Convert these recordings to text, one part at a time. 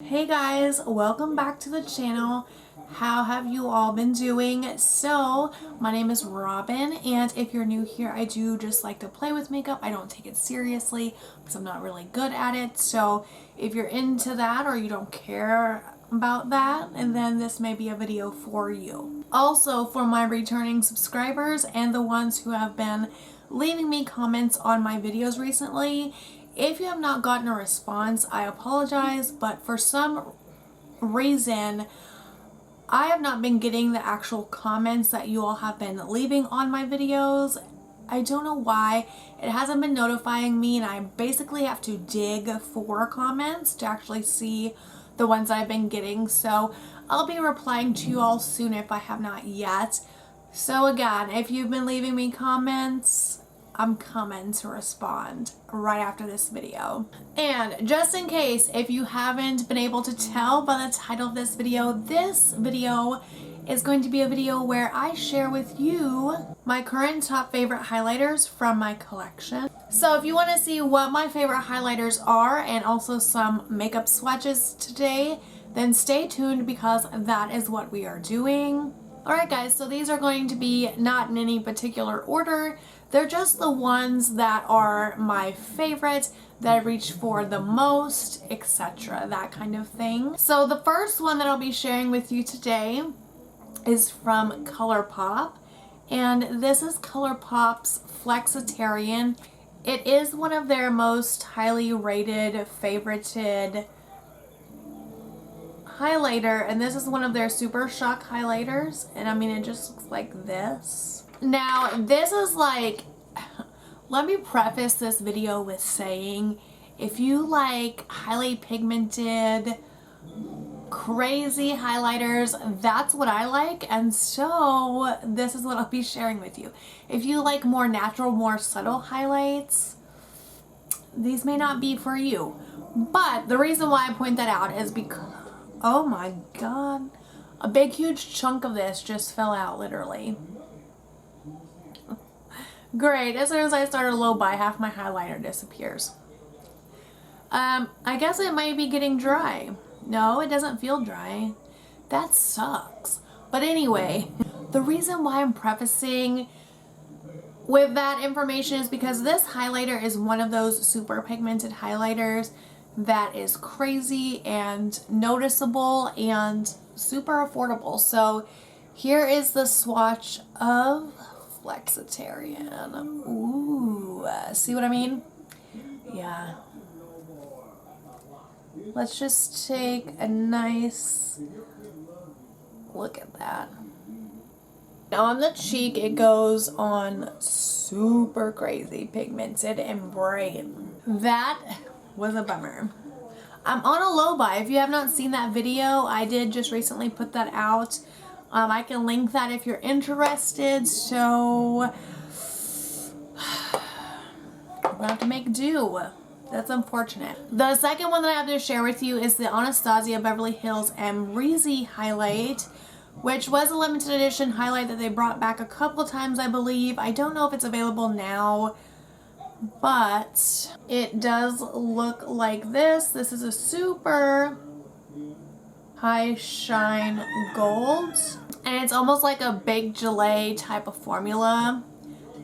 Hey guys, welcome back to the channel. How have you all been doing? So, my name is Robin, and if you're new here, I do just like to play with makeup. I don't take it seriously because I'm not really good at it. So, if you're into that or you don't care about that, and then this may be a video for you. Also, for my returning subscribers and the ones who have been leaving me comments on my videos recently, if you have not gotten a response, I apologize, but for some reason, I have not been getting the actual comments that you all have been leaving on my videos. I don't know why. It hasn't been notifying me, and I basically have to dig for comments to actually see the ones I've been getting. So I'll be replying to you all soon if I have not yet. So again, if you've been leaving me comments, I'm coming to respond right after this video. And just in case, if you haven't been able to tell by the title of this video is going to be a video where I share with you my current top favorite highlighters from my collection. So if you want to see what my favorite highlighters are and also some makeup swatches today, then stay tuned because that is what we are doing. Alright guys, so these are going to be not in any particular order. They're just the ones that are my favorite, that I reach for the most, etc. That kind of thing. So the first one that I'll be sharing with you today is from Colourpop. And this is Colourpop's Flexitarian. It is one of their most highly rated, favorited highlighter, and this is one of their Super Shock highlighters, and I mean it just looks like this. Now this is like, let me preface this video with saying, if you like highly pigmented, crazy highlighters, that's what I like, and so this is what I'll be sharing with you. If you like more natural, more subtle highlights, these may not be for you. But the reason why I point that out is because, oh my god, a big huge chunk of this just fell out, literally. Great, as soon as I start a low buy, half my highlighter disappears. I guess it might be getting dry. No, it doesn't feel dry. That sucks. But anyway, the reason why I'm prefacing with that information is because this highlighter is one of those super pigmented highlighters that is crazy and noticeable and super affordable. So here is the swatch of Flexitarian. Ooh, see what I mean? Yeah. Let's just take a nice look at that. Now on the cheek, it goes on super crazy pigmented and bright. That was a bummer. I'm on a low buy. If you have not seen that video, I did just recently put that out. I can link that if you're interested. So we're gonna have to make do. That's unfortunate. The second one that I have to share with you is the Anastasia Beverly Hills and Reezy highlight, which was a limited edition highlight that they brought back a couple times, I believe. I don't know if it's available now, but it does look like this. This is a super high shine gold, and it's almost like a big gelée type of formula.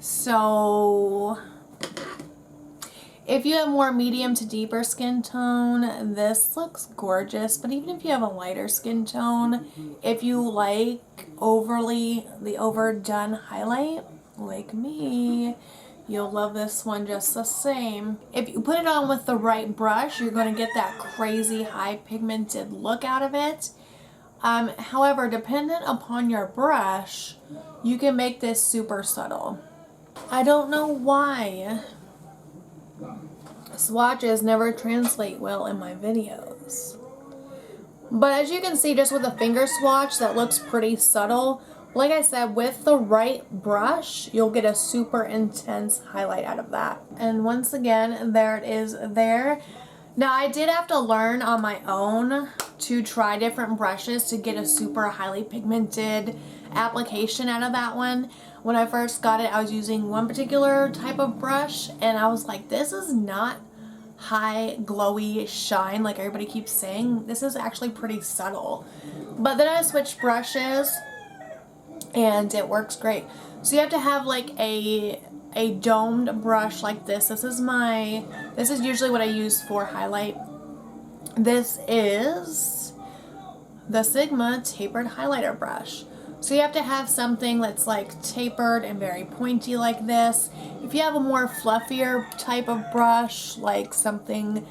So if you have more medium to deeper skin tone, this looks gorgeous. But even if you have a lighter skin tone, if you like the overdone highlight like me, you'll love this one just the same. If you put it on with the right brush, you're going to get that crazy high pigmented look out of it. However, dependent upon your brush, you can make this super subtle. I don't know why swatches never translate well in my videos. But as you can see, just with a finger swatch, that looks pretty subtle. Like I said, with the right brush, you'll get a super intense highlight out of that. And once again, there it is there. Now, I did have to learn on my own to try different brushes to get a super highly pigmented application out of that one. When I first got it, I was using one particular type of brush, and I was like, this is not high glowy shine like everybody keeps saying. This is actually pretty subtle. But then I switched brushes and it works great. So you have to have like a domed brush like this. This is usually what I use for highlight. This is the Sigma Tapered highlighter brush. So you have to have something that's like tapered and very pointy like this. If you have a more fluffier type of brush, like something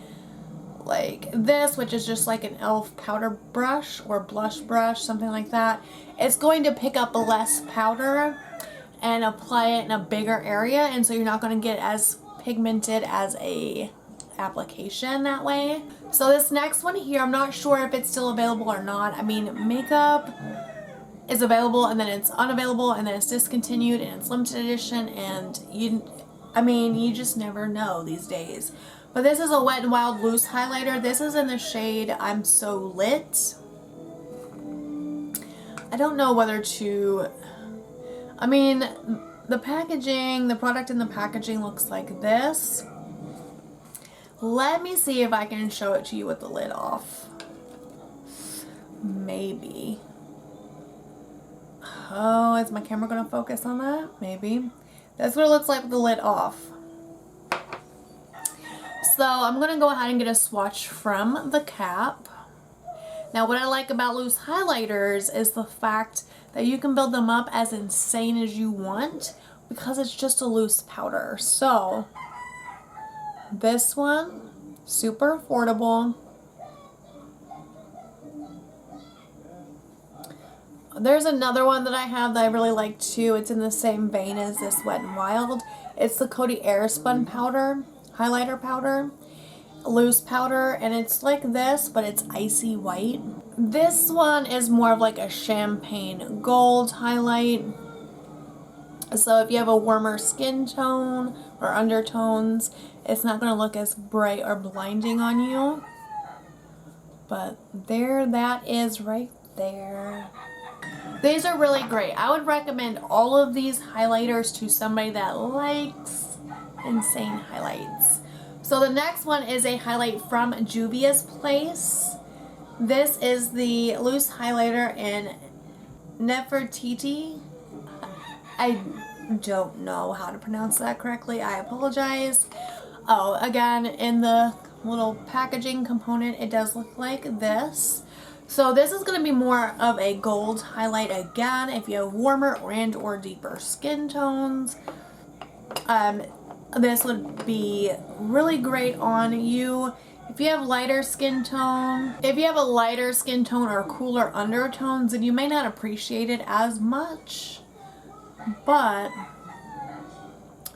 like this, which is just like an e.l.f. powder brush or blush brush, something like that, it's going to pick up less powder and apply it in a bigger area, and so you're not going to get as pigmented as a application that way. So this next one here, I'm not sure if it's still available or not. I mean, makeup is available and then it's unavailable and then it's discontinued and it's limited edition, and you just never know these days. But this is a Wet n Wild loose highlighter. This is in the shade I'm So Lit. I don't know whether to, the packaging, the product in the packaging looks like this. Let me see if I can show it to you with the lid off. Maybe. Oh, is my camera going to focus on that? Maybe. That's what it looks like with the lid off. So I'm going to go ahead and get a swatch from the cap. Now what I like about loose highlighters is the fact that you can build them up as insane as you want because it's just a loose powder. So this one, super affordable. There's another one that I have that I really like too. It's in the same vein as this Wet n Wild. It's the Coty Airspun powder, highlighter powder, loose powder, and it's like this, but it's icy white. This one is more of like a champagne gold highlight. So if you have a warmer skin tone or undertones, it's not going to look as bright or blinding on you. But there that is right there. These are really great. I would recommend all of these highlighters to somebody that likes insane highlights. So the next one is a highlight from Juvia's Place. This is the loose highlighter in Nefertiti. I don't know how to pronounce that correctly. I apologize. Oh, again, in the little packaging component, it does look like this. So this is going to be more of a gold highlight again if you have warmer or deeper skin tones. This would be really great on you. If you have lighter skin tone, or cooler undertones, then you may not appreciate it as much. But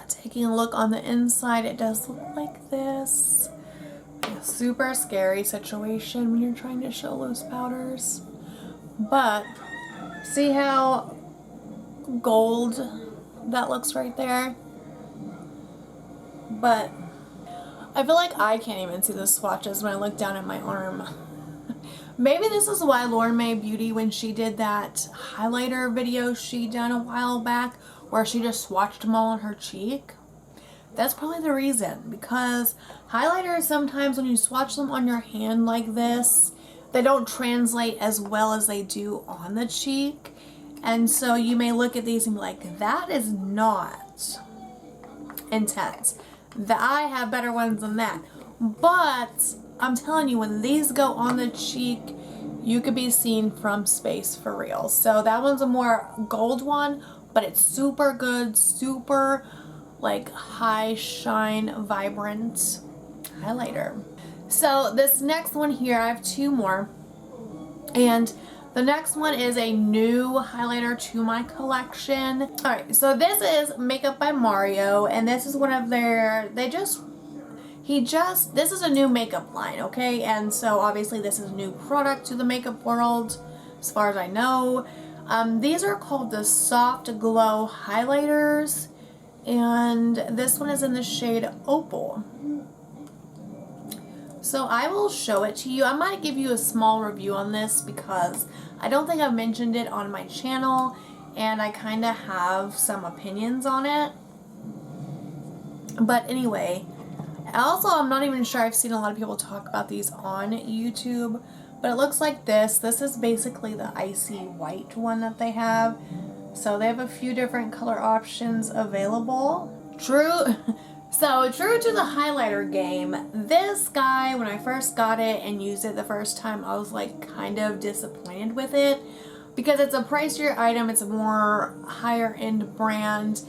taking a look on the inside, it does look like this. A super scary situation when you're trying to show loose powders. But see how gold that looks right there? But I feel like I can't even see the swatches when I look down at my arm. Maybe this is why Lauren Mae Beauty, when she did that highlighter video she done a while back where she just swatched them all on her cheek. That's probably the reason, because highlighters sometimes when you swatch them on your hand like this, they don't translate as well as they do on the cheek. And so you may look at these and be like, that is not intense. I have better ones than that. But I'm telling you, when these go on the cheek, you could be seen from space for real. So that one's a more gold one, but it's super good, super like high shine, vibrant highlighter. So this next one here, I have two more. And the next one is a new highlighter to my collection. Alright, so this is Makeup by Mario, and this is one of their, this is a new makeup line, okay? And so obviously this is a new product to the makeup world, as far as I know. These are called the Soft Glow Highlighters, and this one is in the shade Opal. So I will show it to you. I might give you a small review on this because I don't think I've mentioned it on my channel, and I kind of have some opinions on it. But anyway, Also, I'm not even sure, I've seen a lot of people talk about these on YouTube, but it looks like this. This is basically the icy white one that they have. So they have a few different color options available. True to the highlighter game, this guy, when I first got it and used it the first time, I was like kind of disappointed with it because it's a pricier item, it's a more higher end brand.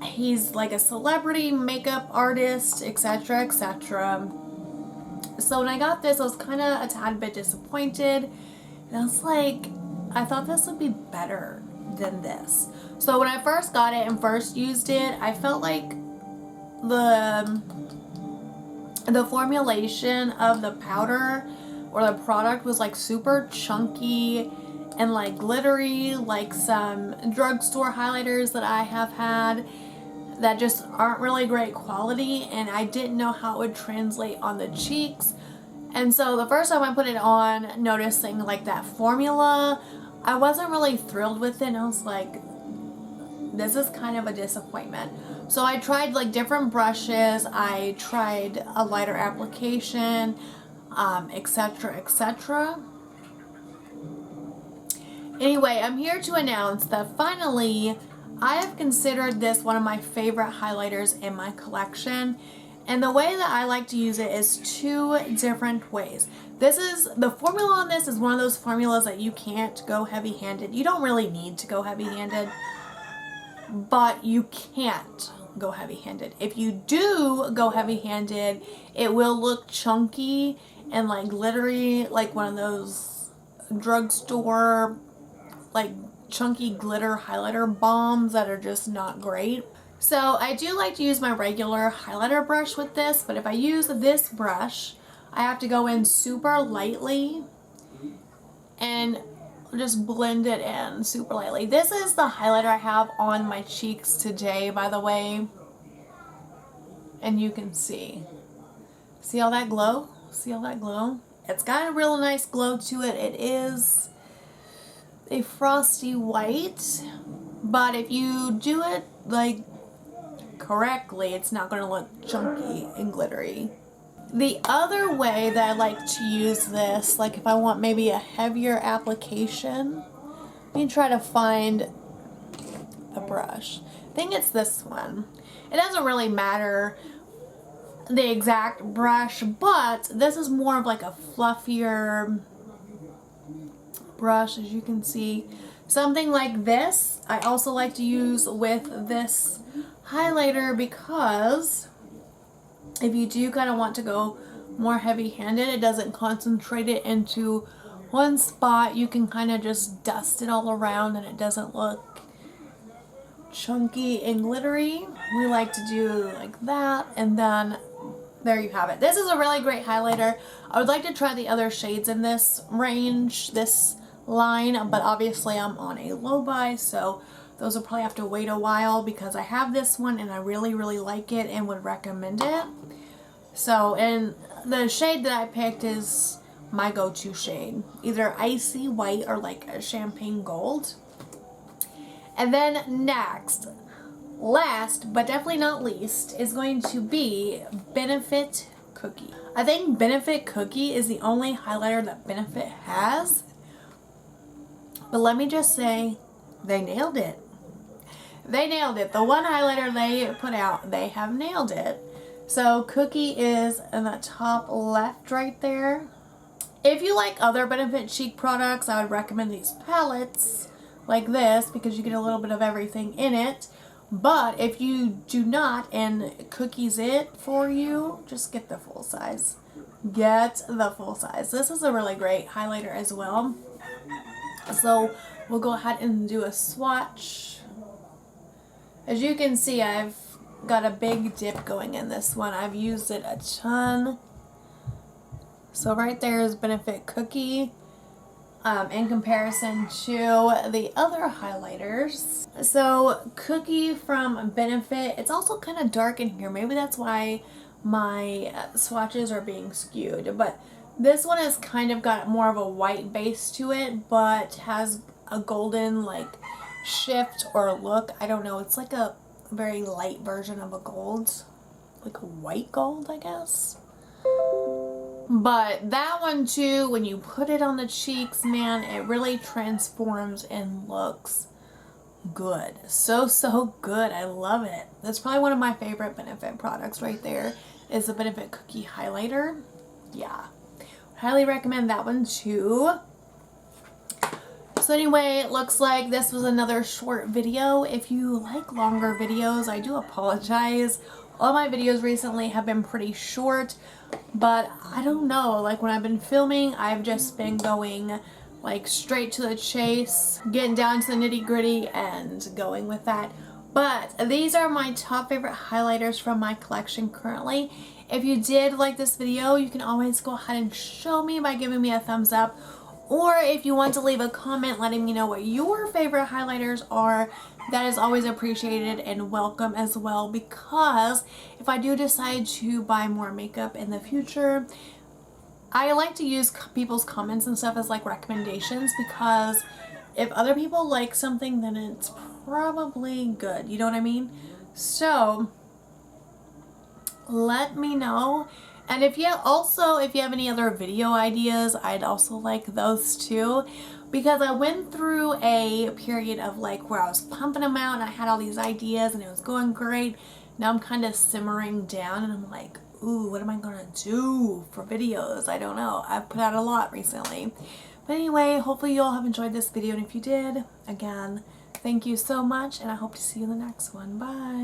He's like a celebrity makeup artist, etc, etc. So when I got this, I was kind of a tad bit disappointed, and I was like, I thought this would be better than this. So when I first got it and first used it, I felt like the formulation of the powder or the product was like super chunky and like glittery, like some drugstore highlighters that I have had that just aren't really great quality, and I didn't know how it would translate on the cheeks. And so the first time I put it on, noticing like that formula, I wasn't really thrilled with it, and I was like, this is kind of a disappointment. So I tried like different brushes, I tried a lighter application, etc, etc. Anyway, I'm here to announce that finally I have considered this one of my favorite highlighters in my collection. And the way that I like to use it is two different ways. The formula on this is one of those formulas that you can't go heavy-handed. You don't really need to go heavy-handed, but you can't go heavy-handed. If you do go heavy-handed, it will look chunky and like glittery, like one of those drugstore like chunky glitter highlighter bombs that are just not great. So I do like to use my regular highlighter brush with this, but if I use this brush, I have to go in super lightly and just blend it in super lightly. This is the highlighter I have on my cheeks today, by the way. And you can see all that glow? See all that glow? It's got a real nice glow to it. It is a frosty white, but if you do it like correctly, it's not going to look chunky and glittery. The other way that I like to use this, like if I want maybe a heavier application, let me try to find a brush. I think it's this one. It doesn't really matter the exact brush, but this is more of like a fluffier brush, as you can see. Something like this I also like to use with this highlighter, because if you do kind of want to go more heavy-handed, it doesn't concentrate it into one spot. You can kind of just dust it all around and it doesn't look chunky and glittery. We like to do like that, and then there you have it. This is a really great highlighter. I would like to try the other shades in this range, this line, but obviously I'm on a low buy, so those will probably have to wait a while, because I have this one and I really like it and would recommend it. So, and the shade that I picked is my go-to shade, either icy white or like a champagne gold. And then next, last but definitely not least, is going to be Benefit Cookie. I think Benefit Cookie is the only highlighter that Benefit has, but let me just say, they nailed it. They nailed it. The one highlighter they put out, they have nailed it. So Cookie is in the top left right there. If you like other Benefit Cheek products, I would recommend these palettes like this, because you get a little bit of everything in it. But if you do not, and Cookie's it for you, just get the full size. Get the full size. This is a really great highlighter as well. So we'll go ahead and do a swatch. As you can see, I've got a big dip going in this one. I've used it a ton. So right there is Benefit Cookie in comparison to the other highlighters. So Cookie from Benefit, it's also kind of dark in here. Maybe that's why my swatches are being skewed. But this one has kind of got more of a white base to it, but has a golden like shift or look. I don't know. It's like a very light version of a gold. like a white gold, I guess. But that one too, when you put it on the cheeks, man, it really transforms and looks good. So good. I love it. That's probably one of my favorite Benefit products right there, is the Benefit Cookie Highlighter. Yeah. Highly recommend that one too. So anyway, it looks like this was another short video. If you like longer videos, I do apologize. All my videos recently have been pretty short, but I don't know, like when I've been filming, I've just been going like straight to the chase, getting down to the nitty gritty and going with that. But these are my top favorite highlighters from my collection currently. If you did like this video, you can always go ahead and show me by giving me a thumbs up. Or if you want to leave a comment letting me know what your favorite highlighters are, that is always appreciated and welcome as well, because if I do decide to buy more makeup in the future, I like to use people's comments and stuff as like recommendations, because if other people like something, then it's probably good. You know what I mean? So let me know. And if you have any other video ideas, I'd also like those too, because I went through a period of like where I was pumping them out and I had all these ideas and it was going great. Now I'm kind of simmering down and I'm like, ooh, what am I gonna do for videos? I don't know. I've put out a lot recently. But anyway, hopefully you all have enjoyed this video, and if you did, again, thank you so much, and I hope to see you in the next one. Bye!